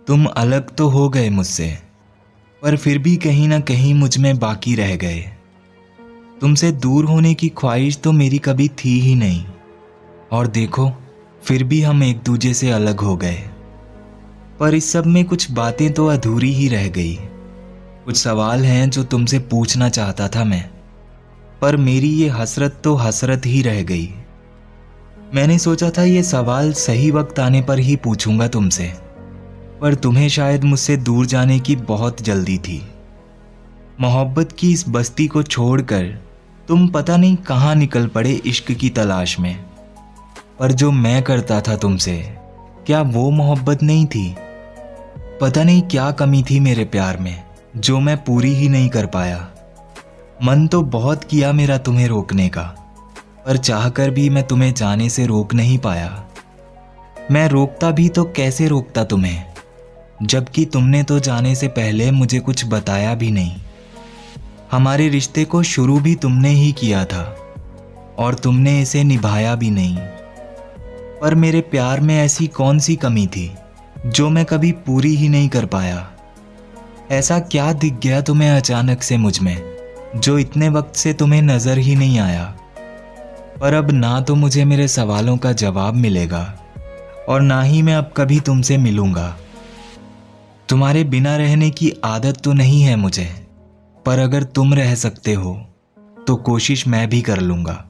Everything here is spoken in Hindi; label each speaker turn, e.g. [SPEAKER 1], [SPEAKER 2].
[SPEAKER 1] तुम अलग तो हो गए मुझसे, पर फिर भी कहीं ना कहीं मुझ में बाकी रह गए। तुमसे दूर होने की ख्वाहिश तो मेरी कभी थी ही नहीं, और देखो फिर भी हम एक दूजे से अलग हो गए। पर इस सब में कुछ बातें तो अधूरी ही रह गई। कुछ सवाल हैं जो तुमसे पूछना चाहता था मैं, पर मेरी ये हसरत तो हसरत ही रह गई। मैंने सोचा था ये सवाल सही वक्त आने पर ही पूछूंगा तुमसे, पर तुम्हें शायद मुझसे दूर जाने की बहुत जल्दी थी। मोहब्बत की इस बस्ती को छोड़कर तुम पता नहीं कहाँ निकल पड़े इश्क की तलाश में। पर जो मैं करता था तुमसे, क्या वो मोहब्बत नहीं थी? पता नहीं क्या कमी थी मेरे प्यार में जो मैं पूरी ही नहीं कर पाया। मन तो बहुत किया मेरा तुम्हें रोकने का, पर चाहकर भी मैं तुम्हें जाने से रोक नहीं पाया। मैं रोकता भी तो कैसे रोकता तुम्हें, जबकि तुमने तो जाने से पहले मुझे कुछ बताया भी नहीं। हमारे रिश्ते को शुरू भी तुमने ही किया था, और तुमने इसे निभाया भी नहीं। पर मेरे प्यार में ऐसी कौन सी कमी थी जो मैं कभी पूरी ही नहीं कर पाया? ऐसा क्या दिख गया तुम्हें अचानक से मुझ में, जो इतने वक्त से तुम्हें नजर ही नहीं आया? पर अब ना तो मुझे मेरे सवालों का जवाब मिलेगा, और ना ही मैं अब कभी तुमसे मिलूंगा। तुम्हारे बिना रहने की आदत तो नहीं है मुझे, पर अगर तुम रह सकते हो तो कोशिश मैं भी कर लूंगा।